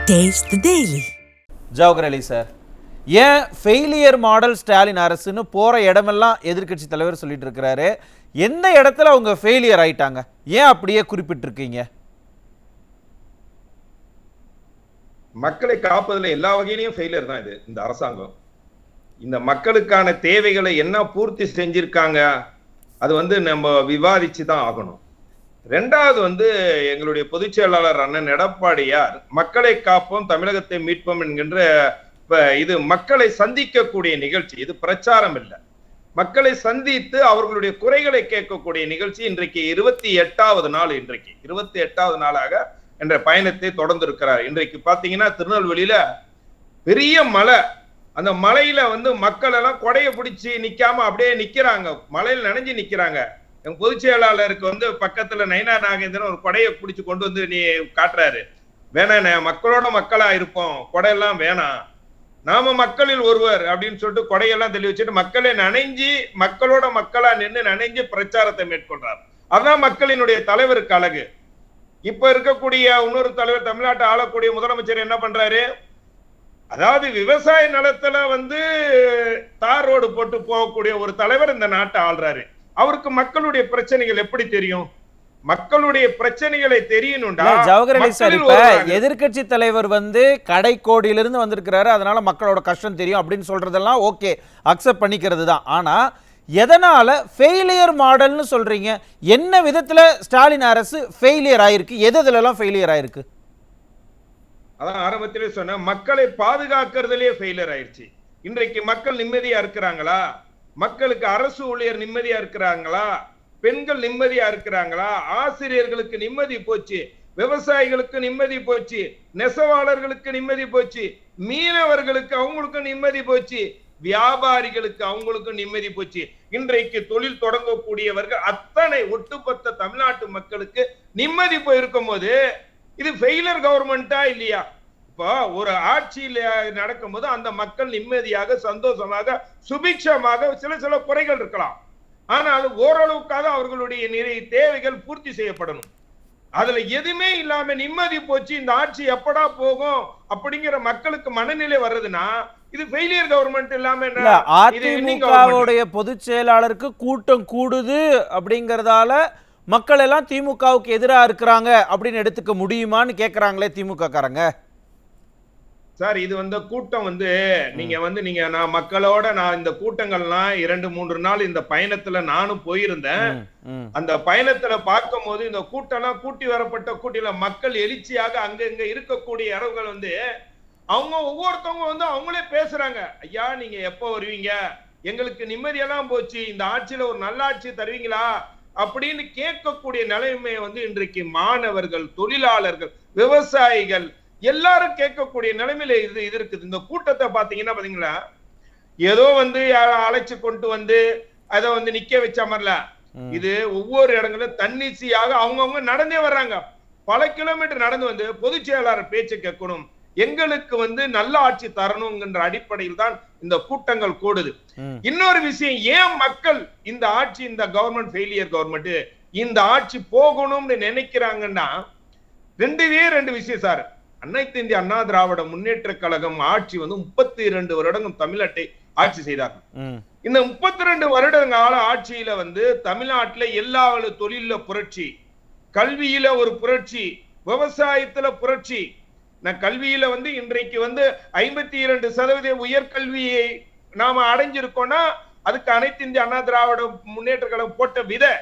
Taste the Daily. Jawahar Ali sir, ஏன் failure model Stalin அரசுன்னு போகிற இடமெல்லாம் எதிர்க்கட்சி தலைவர் சொல்லிட்டு இருக்கிறாரு. எந்த இடத்துல அவங்க ஃபெயிலியர் ஆயிட்டாங்க, ஏன் அப்படியே குறிப்பிட்டிருக்கீங்க? மக்களை காப்பதில் எல்லா வகையிலையும் ஃபெயிலியர் தான் இந்த அரசாங்கம். இந்த மக்களுக்கான தேவைகளை என்ன பூர்த்தி செஞ்சிருக்காங்க, அது நம்ம விவாதிச்சு தான் ஆகணும். ரெண்டாவது எங்களுடைய பொதுச் செயலாளர் அண்ணன் எடப்பாடியார் மக்களை காப்போம் தமிழகத்தை மீட்போம் என்கின்ற இது மக்களை சந்திக்கக்கூடிய நிகழ்ச்சி, இது பிரச்சாரம் இல்லை. மக்களை சந்தித்து அவர்களுடைய குறைகளை கேட்கக்கூடிய நிகழ்ச்சி. இன்றைக்கு 28வது நாள், இன்றைக்கு 28வது நாளாக என்ற பயணத்தை தொடர்ந்து இருக்கிறார். இன்றைக்கு பாத்தீங்கன்னா திருநெல்வேலியில பெரிய மழை, அந்த மலையில மக்கள் எல்லாம் கொடையை பிடிச்சி நிக்காம அப்படியே நிக்கிறாங்க, மலையில நனைஞ்சு நிக்கிறாங்க. என் பொதுச் செயலாளருக்கு பக்கத்துல நயினா நாகேந்திரன் ஒரு கொடையை பிடிச்சு கொண்டு நீ காட்டுறாரு. வேணாண்ணே, மக்களோட மக்களா இருப்போம், கொடையெல்லாம் வேணாம், நாம மக்களில் ஒருவர் அப்படின்னு சொல்லிட்டு கொடையெல்லாம் தெளி வச்சுட்டு மக்களை நனைஞ்சு மக்களோட மக்களா நின்று நனைஞ்சு பிரச்சாரத்தை மேற்கொள்றார். அதான் மக்களினுடைய தலைவருக்கு அழகு. இப்ப இருக்கக்கூடிய இன்னொரு தலைவர், தமிழ்நாட்டை ஆளக்கூடிய முதலமைச்சர் என்ன பண்றாரு, அதாவது விவசாய நிலத்துல தார் ரோடு போட்டு போகக்கூடிய ஒரு தலைவர் இந்த நாட்டை ஆள்றாரு. அவருக்கு மக்களுடைய பிரச்சனைகள் எப்படி தெரியும்? மக்களுடைய பிரச்சனைகளை தெரியணும்டா. ஜவஹர் அலி சார், இப்ப எதிர்க்கட்சி தலைவர் கடைக்கோடியிலிருந்து வந்திருக்கிறாரு, அதனால மக்களோட கஷ்டம் தெரியும் அப்படின்னு சொல்றதெல்லாம் ஓகே, அக்செப்ட் பண்ணிக்கிறது தான். ஆனா எதனால ஃபெயிலியர் மாடல்னு சொல்றீங்க? என்ன விதத்துல ஸ்டாலின் அரசு ஃபெயிலியர் ஆயிருக்கு? எதுலலாம் ஃபெயிலியர் ஆயிருக்கு? அதான் ஆரம்பத்திலே சொன்ன, மக்களை பாதுகாக்கிறதுலயே ஃபெயிலியர் ஆயிடுச்சு. இன்றைக்கு மக்கள் நிம்மதியா இருக்கிறாங்களா? மக்களுக்கு அரசு ஊழியர் நிம்மதியா இருக்கிறாங்களா? பெண்கள் நிம்மதியா இருக்கிறாங்களா? ஆசிரியர்களுக்கு நிம்மதி போச்சு, விவசாயிகளுக்கு நிம்மதி போச்சு, நெசவாளர்களுக்கு நிம்மதி போச்சு, மீனவர்களுக்கு அவங்களுக்கு நிம்மதி போச்சு, வியாபாரிகளுக்கு அவங்களுக்கு நிம்மதி போச்சு. இன்றைக்கு தொழில் தொடங்கக்கூடியவர்கள் அத்தனை ஒட்டுமொத்த தமிழ்நாட்டு மக்களுக்கு நிம்மதி போயிருக்கும் போது இது ஃபெயிலியர் கவர்மெண்டா இல்லையா? இப்போ ஒரு ஆட்சியில நடக்கும் போது அந்த மக்கள் நிம்மதியாக சந்தோஷமாக சுபிக்ஷமாக சில குறைகள் இருக்கலாம், ஆனால் ஓரளவுக்காக அவர்களுடைய நிறைய தேவைகள் பூர்த்தி செய்யப்படணும். அதுல எதுவுமே இல்லாம நிம்மதி போச்சு, இந்த ஆட்சி எப்படா போகும் அப்படிங்கிற மக்களுக்கு மனநிலை வர்றதுன்னா இது ஃபெயிலியர் கவர்மெண்ட் இல்லாம என்ன? அதிமுகவுடைய பொதுச் செயலாளருக்கு கூட்டம் கூடுது அப்படிங்கறதால மக்கள் எல்லாம் திமுகவுக்கு எதிராக இருக்கிறாங்க அப்படின்னு எடுத்துக்க முடியுமான்னு கேக்குறாங்களே திமுக காரங்க. சார், இது கூட்டம் நீங்க நான் மக்களோட இந்த கூட்டங்கள்லாம் 2-3 நாள் இந்த பயணத்துல நானும் போயிருந்தேன். அந்த பயணத்துல பார்க்கும் போது இந்த கூட்டம்லாம் கூட்டி வரப்பட்ட கூட்டில மக்கள் எழுச்சியாக அங்க இருக்கக்கூடிய இடங்கள் அவங்க ஒவ்வொருத்தவங்க அவங்களே பேசுறாங்க. ஐயா, நீங்க எப்ப வருவீங்க? எங்களுக்கு நிம்மதியெல்லாம் போச்சு, இந்த ஆட்சியில ஒரு நல்ல ஆட்சி தருவீங்களா அப்படின்னு கேட்கக்கூடிய நிலைமை இன்றைக்கு மாணவர்கள், தொழிலாளர்கள், விவசாயிகள் எல்லாரும் கேட்கக்கூடிய நிலைமையில இது இருக்குது. இந்த கூட்டத்தை பாத்தீங்களா, ஏதோ அழைச்சு கொண்டு அதை நிக்க வச்ச மாதிரில, இது ஒவ்வொரு இடங்களும் தன்னிச்சையாக அவங்கவுங்க நடந்தே வர்றாங்க. பல கிலோமீட்டர் நடந்து பொதுச் செயலாளர் பேச்சு கேட்கணும், எங்களுக்கு நல்ல ஆட்சி தரணுங்கிற அடிப்படையில் தான் இந்த கூட்டங்கள் கூடுது. இன்னொரு விஷயம், ஏன் மக்கள் இந்த ஆட்சி, இந்த கவர்மெண்ட் ஃபெயிலியர் கவர்மெண்ட், இந்த ஆட்சி போகணும்னு நினைக்கிறாங்கன்னா ரெண்டு விஷயம் சார். அனைத்து இந்திய அண்ணா திராவிட முன்னேற்ற கழகம் ஆட்சி 32 வருடங்கள் தமிழ்நாட்டை ஆட்சி செய்தார்கள். இந்த 32 வருடங்கால ஆட்சியில தமிழ்நாட்டுல எல்லா தொழில புரட்சி, கல்வியில ஒரு புரட்சி, விவசாயத்துல புரட்சி. கல்வியில இன்றைக்கு 52% உயர்கல்வியை நாம அடைஞ்சிருக்கோம்னா அதுக்கு அனைத்து இந்திய அண்ணா திராவிட முன்னேற்ற கழகம் போட்ட விதை.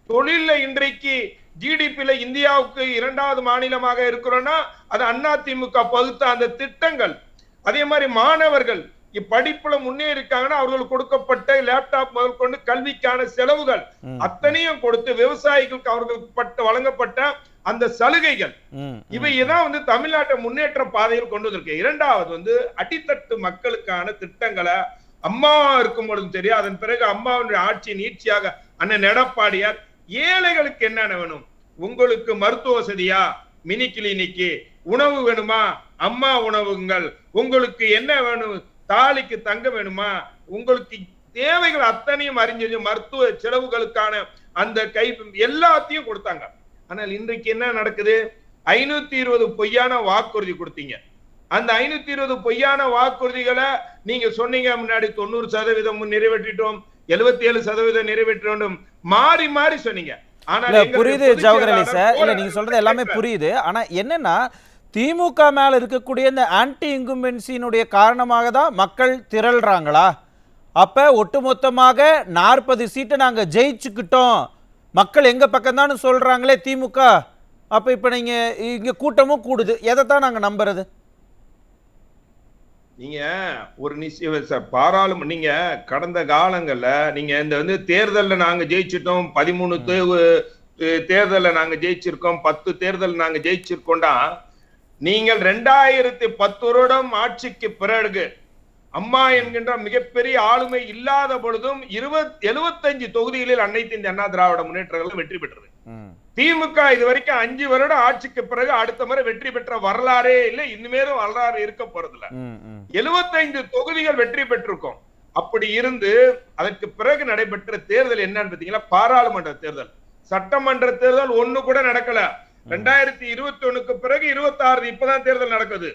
தொழில இன்றைக்கு ஜிடிபில இந்தியாவுக்கு 2வது மாநிலமாக இருக்கிறோம்னா அது அதிமுக பகுத்த அந்த திட்டங்கள். அதே மாதிரி மாணவர்கள் படிப்புல முன்னே இருக்காங்கன்னா அவர்களுக்கு கொடுக்கப்பட்ட லேப்டாப் முதல் கொண்டு கல்விக்கான செலவுகள் அத்தனையும் கொடுத்து, விவசாயிகளுக்கு அவர்களுக்கு வழங்கப்பட்ட அந்த சலுகைகள், இவைதான் தமிழ்நாட்டை முன்னேற்ற பாதையில் கொண்டு வந்திருக்கு. இரண்டாவது அடித்தட்டு மக்களுக்கான திட்டங்களை அம்மா இருக்கும் பொழுதும் சரி, அதன் பிறகு அம்மாவுடைய ஆட்சி நீட்சியாக அண்ணன் எடப்பாடியார் ஏழைகளுக்கு என்னென்ன வேணும், உங்களுக்கு மருத்துவ வசதியா, மினி கிளினிக்கு, உணவு வேணுமா, அம்மா உணவுங்கள், உங்களுக்கு என்ன வேணும், தாலிக்கு தங்க வேணுமா, உங்களுக்கு தேவைகள் அத்தனையும் அறிஞ்சு மருத்துவ செலவுகளுக்கான அந்த கை எல்லாத்தையும் கொடுத்தாங்க. ஆனால் இன்றைக்கு என்ன நடக்குது? 520 பொய்யான வாக்குறுதி கொடுத்தீங்க. அந்த 520 பொய்யான வாக்குறுதிகளை நீங்க சொன்னீங்க முன்னாடி 90% நிறைவேற்றிட்டோம், 77% நிறைவேற்றோம், மாறி மாறி சொன்னீங்க. புரியுது ஜவஹர் அலி சார், இல்ல நீங்க சொல்றது எல்லாமே புரியுது. ஆனா என்னன்னா, திமுக மேல இருக்கக்கூடிய இந்த ஆன்டி இன்கும்பென்சியினுடைய காரணமாக தான் மக்கள் திரள்றாங்களா? அப்ப ஒட்டுமொத்தமாக 40 சீட்டை நாங்க ஜெயிச்சுக்கிட்டோம், மக்கள் எங்க பக்கம் தான் சொல்றாங்களே திமுக. அப்ப இப்ப நீங்க இங்க கூட்டமும் கூடுது, எதைத்தான் நாங்க நம்புறது? நீங்க ஒரு நிச்சயம் பாராளுமன்ற நீங்க கடந்த காலங்கள்ல நீங்க இந்த தேர்தல்ல நாங்க ஜெயிச்சிட்டோம், 13 தேர்தல்ல நாங்க ஜெயிச்சிருக்கோம், 10 தேர்தல் நாங்க ஜெயிச்சிருக்கோம்டா. நீங்கள் 2010 வருடம் ஆட்சிக்கு பிறகு அம்மா என்கின்ற மிகப்பெரிய ஆளுமை இல்லாத பொழுதும் 75 தொகுதிகளில் அனைத்து இந்த அண்ணா திராவிட முன்னேற்றங்கள் வெற்றி பெற்றது. திமுக இதுவரைக்கும் 5 வருடம் ஆட்சிக்கு பிறகு அடுத்த முறை வெற்றி பெற்ற வரலாறே இல்லை, இனிமேலும் வரலாறு இருக்க போறதில்ல. 75 தொகுதிகள் வெற்றி பெற்றிருக்கோம். அப்படி இருந்து அதற்கு பிறகு நடைபெற்ற தேர்தல் என்னன்னு பாத்தீங்கன்னா பாராளுமன்ற தேர்தல். சட்டமன்ற தேர்தல் ஒண்ணு கூட நடக்கல. 2021க்கு பிறகு 26 இப்பதான் தேர்தல் நடக்குது.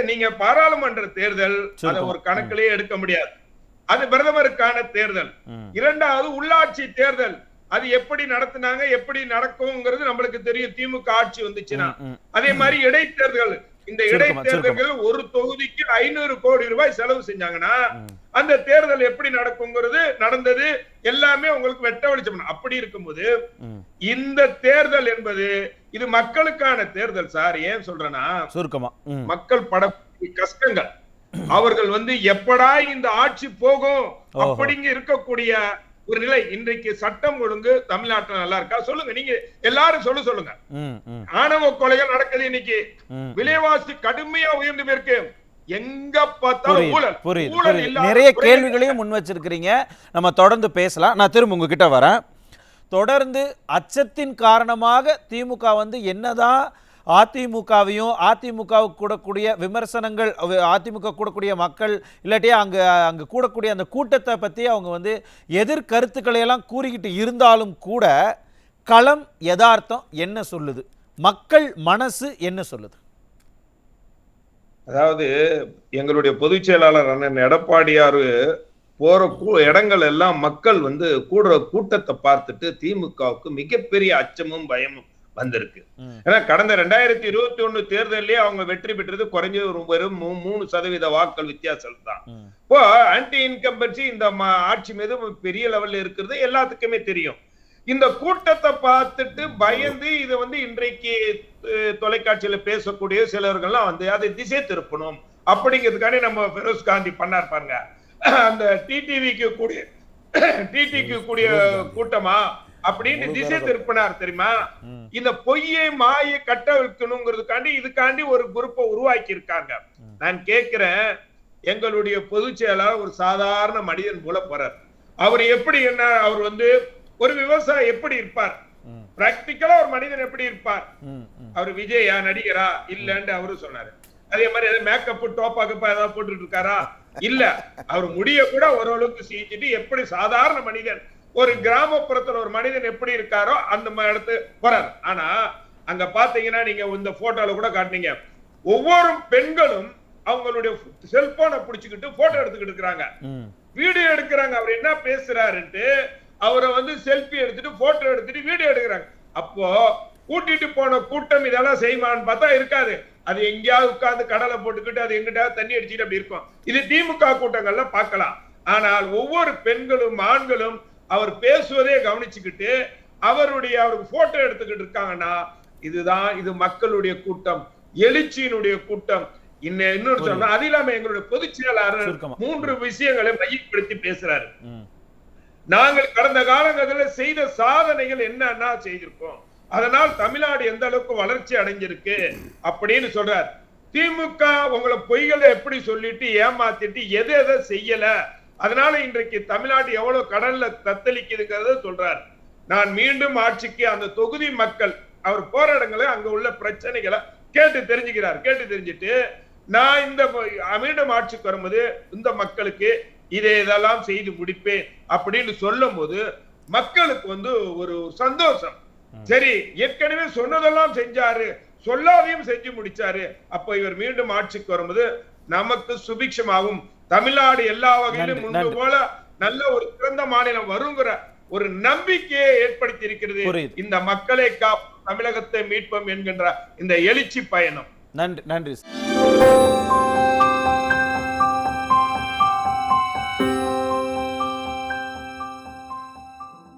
நீங்க பாராளுமன்ற தேர்தல் அதை ஒரு கணக்கிலேயே எடுக்க முடியாது. அது பிரதமருக்கான தேர்தல். இரண்டாவது உள்ளாட்சி தேர்தல், அது எப்படி நடத்தினாங்க, எப்படி நடக்கும்ங்கிறது நம்மளுக்கு தெரியும். திமுக ஆட்சி வந்துச்சுன்னா அதே மாதிரி இடைத்தேர்தல். இந்த இடைத்தேர்தல்கள் ஒரு தொகுதிக்கு 500 கோடி ரூபாய் செலவு செஞ்சாங்கன்னா அந்த தேர்தல் எப்படி நடக்குங்கிறது நடந்தது எல்லாமே உங்களுக்கு வெட்ட வெளிச்சம். அப்படி இருக்கும்போது இந்த தேர்தல் என்பது இது மக்களுக்கான தேர்தல் சார். ஏன் சொல்றேன்னா, மக்கள் படக்கூடிய கஷ்டங்கள், அவர்கள் எப்படா இந்த ஆட்சி போகும் அப்படிங்க இருக்கக்கூடிய ஒரு நிலை. இன்றைக்கு சட்டம் ஒழுங்கு தமிழ்நாட்டில் நல்லா இருக்கா சொல்லுங்க, நீங்க எல்லாரும் சொல்லுங்க. ஆணவ கொலைகள் நடக்குது, இன்னைக்கு விலைவாசி கடுமையா உயர்ந்து போயிருக்கு, எங்க பார்த்தாலும் ஊழல். நிறைய கேள்விகளையும் முன் வச்சிருக்கிறீங்க, நம்ம தொடர்ந்து பேசலாம். நான் திரும்ப உங்ககிட்ட வரேன். தொடர்ந்து அச்சத்தின் காரணமாக திமுக என்னதான் அதிமுகவையும் அதிமுகவுக்கு கூடக்கூடிய விமர்சனங்கள், அதிமுக கூடக்கூடிய மக்கள் இல்லாட்டியே அங்கே கூடக்கூடிய அந்த கூட்டத்தை பற்றி அவங்க எதிர்கருத்துக்களை எல்லாம் கூறிக்கிட்டு இருந்தாலும் கூட களம் யதார்த்தம் என்ன சொல்லுது, மக்கள் மனசு என்ன சொல்லுது? அதாவது எங்களுடைய பொதுச் செயலாளர் அண்ணன் எடப்பாடியார் போற இடங்கள் எல்லாம் மக்கள் கூடுற கூட்டத்தை பார்த்துட்டு திமுகவுக்கு மிகப்பெரிய அச்சமும் பயமும் வந்திருக்கு. ஏன்னா கடந்த 2021 தேர்தலே அவங்க வெற்றி பெற்றது குறைஞ்சது வெறும் 3% வாக்கள் வித்தியாசம் தான். இப்போ ஆன்டி இன்கம்பன்சி இந்த ஆட்சி மீது பெரிய லெவல்ல இருக்கிறது எல்லாத்துக்குமே தெரியும். இந்த கூட்டத்தை பார்த்துட்டு பயந்து இதை இன்றைக்கு தொலைக்காட்சியில பேசக்கூடிய சிலர்கள்லாம் அதை திசை திருப்பணும் அப்படிங்கிறதுக்காண்டி நம்ம பெரோஸ் காந்தி பண்ணார் பாருங்க. அந்த டிடிவிக்கு கூடிய கூட்டமா அப்படின்னு திசை திருப்பினார் தெரியுமா? இந்த பொய்யை மாயை கட்ட வைக்கணுங்கிறதுக்காண்டி இதுக்காண்டி ஒரு குரூப்பை உருவாக்கி இருக்காங்க. நான் கேட்கிறேன், எங்களுடைய பொதுச் செயலாளர் ஒரு சாதாரண மனிதன் போல போறார். அவர் எப்படி என்ன, அவர் ஒரு விவசாயி எப்படி இருப்பார், பிராக்டிக்கலா ஒரு மனிதன் எப்படி இருப்பார்? அவர் விஜயா நடிகரா இல்லன்னு அவரு சொன்னாரு. அதே மாதிரி ஏதாவது மேக்கப் டோப்பா கப்பா ஏதாவது போட்டுட்டு இருக்காரா? இல்ல, அவர் முடிய கூட ஓரளவுக்கு செஞ்சுட்டு எப்படி சாதாரண மனிதன், ஒரு கிராமப்புறத்துல ஒரு மனிதன் எப்படி இருக்காரோ அந்த இடத்து போறாரு. ஆனா அங்க பாத்தீங்கன்னா நீங்க இந்த போட்டோல கூட காட்டினீங்க, ஒவ்வொரு பெண்களும் அவங்களுடைய செல்போனை புடிச்சுக்கிட்டு போட்டோ எடுத்துக்கிட்டு இருக்காங்க, வீடியோ எடுக்கிறாங்க. அவர் என்ன பேசுறாருன்ட்டு அவரை செல்ஃபி எடுத்துட்டு போட்டோ எடுத்துட்டு வீடியோ எடுக்கிறாங்க. அப்போ கூட்டிட்டு போன கூட்டம் இதெல்லாம் செய்வான்னு பார்த்தா இருக்காது. அது எங்கேயாவது உட்கார்ந்து கடலை போட்டுக்கிட்டு அது எங்கிட்டாவது தண்ணி அடிச்சுட்டு அப்படி இருக்கும். இது திமுக கூட்டங்கள்ல பார்க்கலாம். ஆனால் ஒவ்வொரு பெண்களும் ஆண்களும் அவர் பேசுவதே கவனிச்சுக்கிட்டு அவருக்கு போட்டோ எடுத்துக்கிட்டு இருக்காங்கன்னா இது மக்களுடைய கூட்டம், எழுச்சியினுடைய கூட்டம். இன்னொரு சொன்னா அது இல்லாம எங்களுடைய பொதுச் செயலாளர் 3 விஷயங்களை மையப்படுத்தி பேசுறாரு. நாங்கள் கடந்த காலங்களில் செய்த சாதனைகள் என்னன்னா செய்திருக்கோம், அதனால் தமிழ்நாடு எந்த அளவுக்கு வளர்ச்சி அடைஞ்சிருக்கு அப்படின்னு சொல்றார். திமுக உங்களை பொய்களை எப்படி சொல்லிட்டு ஏமாத்திட்டு எதை செய்யல, அதனால இன்றைக்கு தமிழ்நாடு எவ்வளவு கடல்ல தத்தளிக்குதுங்கிறத சொல்றார். நான் மீண்டும் ஆட்சிக்கு அந்த தொகுதி மக்கள் அவர் போராட்டங்களை அங்க உள்ள பிரச்சனைகளை கேட்டு தெரிஞ்சுட்டு நான் இந்த மீண்டும் ஆட்சிக்கு வரும்போது இந்த மக்களுக்கு இதெல்லாம் செய்து முடிப்பேன் அப்படின்னு சொல்லும் போது மக்களுக்கு ஒரு சந்தோஷம். சரி, ஏற்கனவே சொன்னதெல்லாம் செஞ்சாரு, சொல்லாதையும் செஞ்சு முடிச்சாரு. அப்ப இவர் மீண்டும் ஆட்சிக்கு வரும்போது நமக்கு சுபிக்ஷமாகும், தமிழ்நாடு எல்லா வகையிலும் முன்பு போல நல்ல ஒரு சிறந்த மாநிலம் வருங்கிற ஒரு நம்பிக்கையை ஏற்படுத்தி இருக்கிறது இந்த மக்களை காப்போம், தமிழகத்தை மீட்போம் என்கின்ற இந்த எழுச்சி பயணம். நன்றி நன்றி.